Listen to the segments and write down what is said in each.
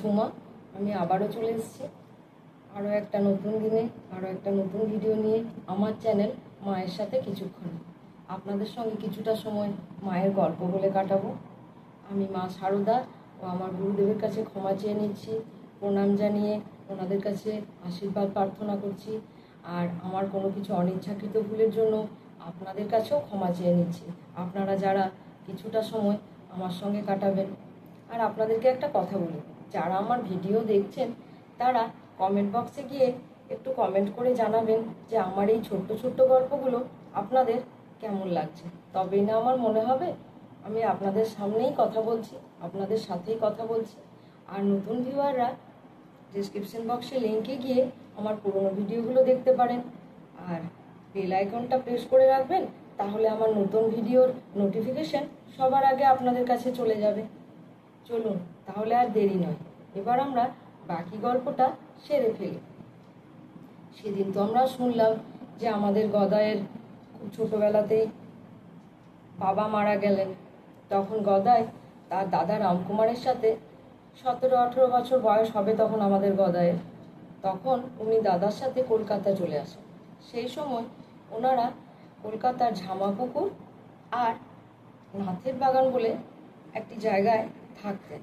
ঝুমা। আমি আবারও চলে এসেছি আরও একটা নতুন দিনে আরও একটা নতুন ভিডিও নিয়ে আমার চ্যানেল মায়ের সাথে কিছুক্ষণ আপনাদের সঙ্গে কিছুটা সময় মায়ের গল্প বলে কাটাবো। আমি মা সারদা ও আমার গুরুদেবের কাছে ক্ষমা চেয়ে নিচ্ছি, প্রণাম জানিয়ে ওনাদের কাছে আশীর্বাদ প্রার্থনা করছি। আর আমার কোনো কিছু অনিচ্ছাকৃত ভুলের জন্য আপনাদের কাছেও ক্ষমা চেয়ে নিচ্ছি। আপনারা যারা কিছুটা সময় আমার সঙ্গে কাটাবেন। আর আপনাদেরকে একটা কথা বলি, যারা আমার ভিডিও দেখছেন তারা কমেন্ট বক্সে গিয়ে একটু কমেন্ট করে জানাবেন যে আমার এই ছোট্ট ছোট্ট গল্পগুলো আপনাদের কেমন লাগছে। তবেই না আমার মনে হবে আমি আপনাদের সামনেই কথা বলছি, আপনাদের সাথেই কথা বলছি। আর নতুন ভিউয়াররা ডেসক্রিপশন বক্সে লিঙ্কে গিয়ে আমার পুরনো ভিডিওগুলো দেখতে পারেন। আর বেল আইকনটা প্রেস করে রাখবেন, তাহলে আমার নতুন ভিডিওর নোটিফিকেশন সবার আগে আপনাদের কাছে চলে যাবে। চলুন তাহলে আর দেরি নয়, এবার আমরা বাকি গল্পটা সেরে ফেলি। সেদিন তো আমরা শুনলাম যে আমাদের গদাইয়ের খুব ছোটোবেলাতেই বাবা মারা গেলেন। তখন গদাই তার দাদা রামকুমারের সাথে 17-18 বছর বয়স হবে তখন আমাদের গদাইয়ের। তখন উনি দাদার সাথে কলকাতা চলে আসেন। সেই সময় ওনারা কলকাতার ঝামাপুকুর আর নাথের বাগান বলে একটি জায়গায় থাকতেন।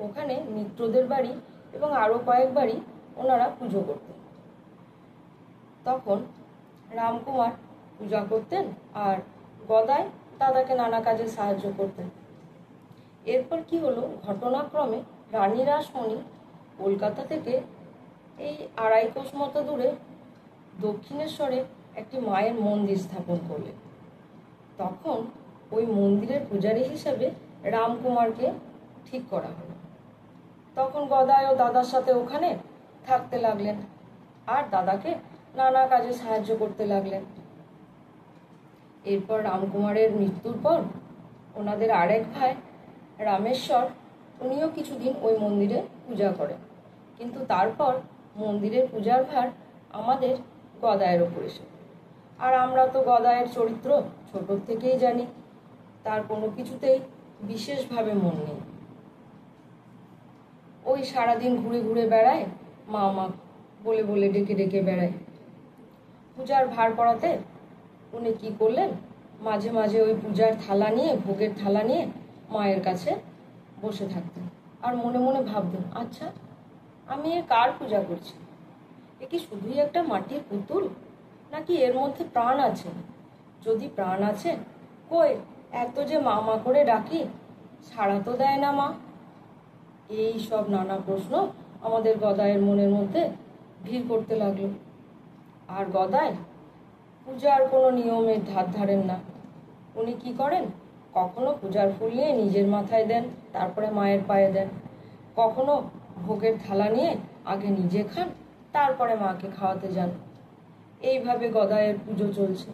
ওখানে মিত্রদের বাড়ি এবং আরও কয়েক বাড়ি ওনারা পুজো করতেন। তখন রামকুমার পূজা করতেন আর গদাই দাদাকে নানা কাজে সাহায্য করতেন। এরপর কি হলো, ঘটনাক্রমে রানী রাসমণি কলকাতা থেকে এই 2.5 কোষ মতো দূরে দক্ষিণেশ্বরে একটি মায়ের মন্দির স্থাপন করলেন। তখন ওই মন্দিরের পূজারী হিসেবে রামকুমারকে ঠিক করা হলো। তখন গদাই ও দাদার সাথে ওখানে থাকতে লাগলেন আর দাদাকে নানা কাজে সাহায্য করতে লাগলেন। এরপর রামকুমারের মৃত্যুর পর ওনাদের আরেক ভাই রামেশ্বর, উনিও কিছুদিন ওই মন্দিরে পূজা করেন। কিন্তু তারপর মন্দিরের পূজার ভার আমাদের গদাইয়ের ওপর এসে, আর আমরা তো গদাইয়ের চরিত্র ছোট থেকেই জানি, তার কোনো কিছুতেই বিশেষভাবে মন নেই। ওই সারাদিন ঘুরে ঘুরে বেড়ায়, মা মা বলে বলে ডেকে ডেকে বেড়ায়। পূজার ভার পড়াতে উনি কি করলেন, মাঝে মাঝে ওই পূজার থালা নিয়ে, ভোগের থালা নিয়ে মায়ের কাছে বসে থাকতেন আর মনে মনে ভাবতেন, আচ্ছা আমি এ কার পূজা করছি? এ কি শুধুই একটা মাটির পুতুল, নাকি এর মধ্যে প্রাণ আছে? যদি প্রাণ আছে, কই এত যে মা মা করে ডাকি, সাড়া তো দেয় না মা। এই সব নানা প্রশ্ন আমাদের গদাইয়ের মনের মধ্যে ভিড় করতে লাগলো। আর গদাই পূজার কোনো নিয়মের ধার ধারেন না। উনি কি করেন, কখনো পূজার ফুল নিয়ে নিজের মাথায় দেন, তারপরে মায়ের পায়ে দেন। কখনো ভোগের থালা নিয়ে আগে নিজে খান, তারপরে মাকে খাওয়াতে যান। এইভাবে গদাইয়ের পুজো চলছে।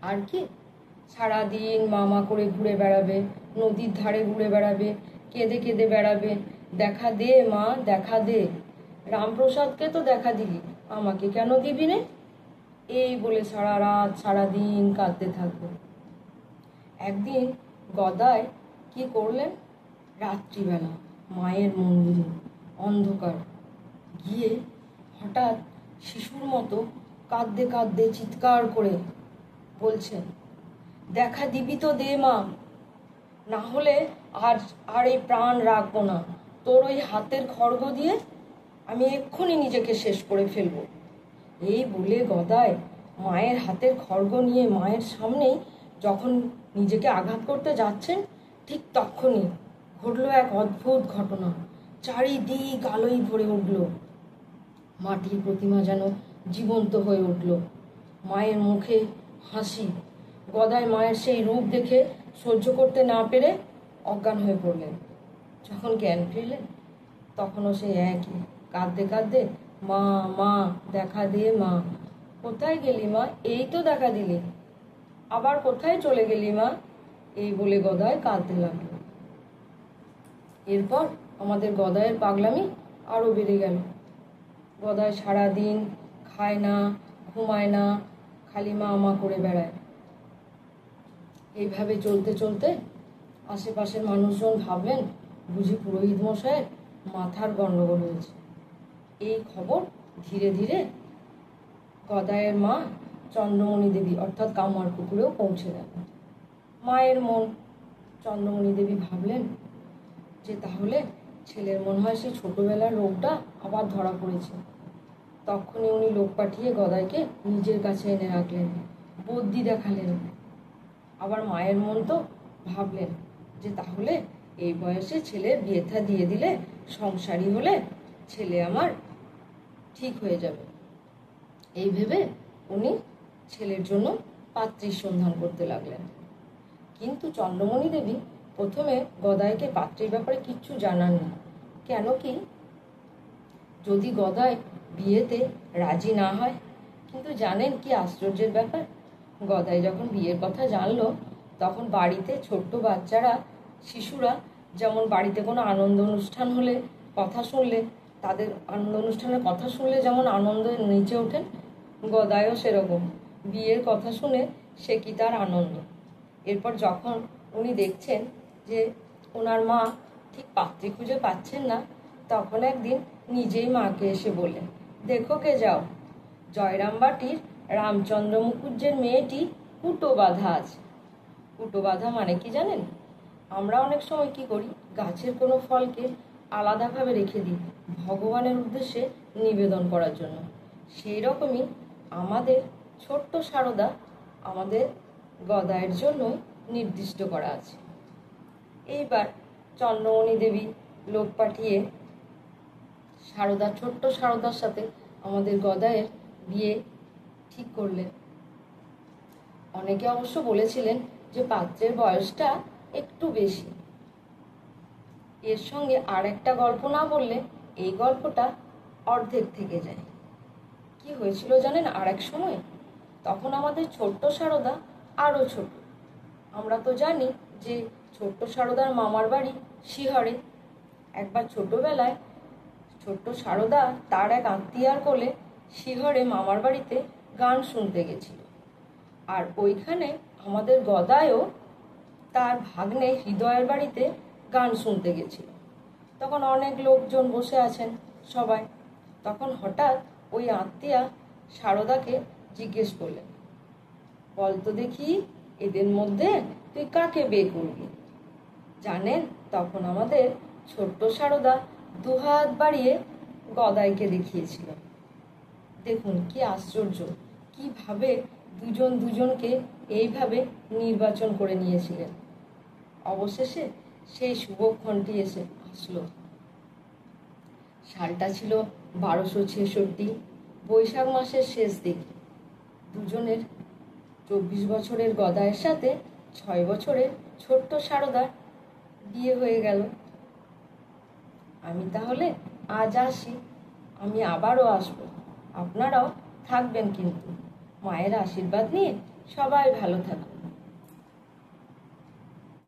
আর কি, সারাদিন মামা করে ঘুরে বেড়াবে, নদীর ধারে ঘুরে বেড়াবে, কেঁদে কেঁদে বেড়াবে, দেখা দে মা দেখা দে, রামপ্রসাদকে তো দেখা দিলি, আমাকে কেন দিবি নে? এই বলে সারা রাত সারাদিন কাঁদতে থাকবে। একদিন গদাই কি করলেন, রাত্রিবেলা মায়ের মন্দিরে অন্ধকার গিয়ে হঠাৎ শিশুর মতো কাঁদতে কাঁদতে চিৎকার করে বলছেন, দেখা দিবি তো দে মা, না হলে আর এই প্রাণ রাখবো না। তোর ওই হাতের খড়গ দিয়ে আমি এক্ষুনি নিজেকে শেষ করে ফেলবো। এই বলে গদাই মায়ের হাতের খড়গ নিয়ে মায়ের সামনেই যখন নিজেকে আঘাত করতে যাচ্ছেন, ঠিক তখনই ঘটল এক অদ্ভুত ঘটনা। চারিদিক আলোয় ভরে উঠল, মাটির প্রতিমা যেন জীবন্ত হয়ে উঠল, মায়ের মুখে হাসি। গদাই মায়ের সেই রূপ দেখে সহ্য করতে না পেরে অজ্ঞান হয়ে পড়লেন। যখন জ্ঞান ফিরলেন তখনও সেই একই কাঁদতে কাঁদতে, মা মা দেখা দে মা, কোথায় গেলি মা, এই তো দেখা দিলি, আবার কোথায় চলে গেলি মা? এই বলে গদাই কাঁদতে লাগলো। এরপর আমাদের গদাইয়ের পাগলামি আরও বেড়ে গেল। গদাই সারাদিন খায় না, ঘুমায় না, খালি মা মা করে বেড়ায়। এইভাবে চলতে চলতে আশেপাশের মানুষজন ভাবলেন বুঝি পুরোহিত মশাইয়ের মাথার গন্ডগোল হয়েছে। এই খবর ধীরে ধীরে গদাইয়ের মা চন্দ্রমণি দেবী অর্থাৎ কামারপুকুরেও পৌঁছে গেল। মায়ের মন, চন্দ্রমণি দেবী ভাবলেন যে তাহলে ছেলের মনে হয় সেই ছোটবেলার রোগটা আবার ধরা পড়েছে। তখনই উনি লোক পাঠিয়ে গদাইকে নিজের কাছে এনে রাখলেন, বদ্যি দেখালেন। আবার মায়ের মন তো ভাবলেন যে তাহলে এই বয়সে ছেলের বিয়ে থা দিয়ে দিলে, সংসারী হলে ছেলে আমার ঠিক হয়ে যাবে। এই ভেবে উনি ছেলের জন্য পাত্রীর সন্ধান করতে লাগলেন। কিন্তু চন্দ্রমণি দেবী প্রথমে গদাইকে পাত্রীর ব্যাপারে কিচ্ছু জানাননি। কেন কি, যদি গদাই বিয়েতে রাজি না হয়। কিন্তু জানেন কি আশ্চর্যের ব্যাপার, গদাই যখন বিয়ের কথা জানলো তখন বাড়িতে ছোট্ট বাচ্চারা, শিশুরা যেমন বাড়িতে কোনো আনন্দ অনুষ্ঠান হলে কথা শুনলে, তাদের আনন্দ অনুষ্ঠানের কথা শুনলে যেমন আনন্দে নেচে ওঠেন, গদাইও সেরকম বিয়ের কথা শুনে সে কি তার আনন্দ। এরপর যখন উনি দেখছেন যে ওনার মা ঠিক পাত্রী খুঁজে পাচ্ছেন না, তখন একদিন নিজেই মাকে এসে বললেন, দেখো কে যাও, জয়রামবাটির রামচন্দ্র মুখুজ্জের মেয়েটি কুটো বাঁধা আছে। কুটো বাঁধা মানে কি জানেন? আমরা অনেক সময় কি করি, গাছের কোনো ফলকে আলাদাভাবে রেখে দিই ভগবানের উদ্দেশ্যে নিবেদন করার জন্য। সেই রকমই আমাদের ছোট্ট সারদা আমাদের গদাইয়ের জন্যই নির্দিষ্ট করা আছে। এইবার চন্দ্রমণি দেবী লোক পাঠিয়ে সারদা, ছোট্ট সারদার সাথে আমাদের গদাইয়ের বিয়ে ঠিক করলেন। অনেকে অবশ্য বলেছিলেন যে পাত্রের বয়সটা একটু বেশি। এর সঙ্গে আর একটা গল্প না বললে এই গল্পটা অর্ধেক থেকে যায়। কি হয়েছিল জানেন আর এক সময়? তখন আমাদের ছোট্ট সারদা আরও ছোট। আমরা তো জানি যে ছোট্ট সারদার মামার বাড়ি শিহরে। একবার ছোটবেলায় ছোট্ট সারদা তার এক আত্মীয়ার কোলে শিহরে মামার বাড়িতে গান শুনতে গেছিল। আর ওইখানে আমাদের গদাইও তার ভাগ্নে হৃদয়ের বাড়িতে গান শুনতে গেছিল। তখন অনেক লোকজন বসে আছেন সবাই। তখন হঠাৎ ওই আত্মীয়া সারদাকে জিজ্ঞেস করলেন, বলতো দেখি এদের মধ্যে তুই কাকে বিয়ে করবি? জানেন, তখন আমাদের ছোট্ট সারদা দুহাত বাড়িয়ে গদাইকে দেখিয়েছিল। দেখুন কি আশ্চর্য, কিভাবে দুজন দুজনকে এইভাবে নির্বাচন করে নিয়েছিলেন। অবশেষে সেই শুভক্ষণটি এসে আসলো। সালটা ছিল 1266, বৈশাখ মাসের শেষ দিক। দুজনের 24 বছরের গদাইয়ের সাথে 6 বছরের ছোট্ট সারদার বিয়ে হয়ে গেল। আমি তাহলে আজ আসি, আমি আবারও আসবো। আপনারাও থাকবেন কিন্তু। মায়ের আশীর্বাদ নিয়ে সবাই ভালো থাকুন।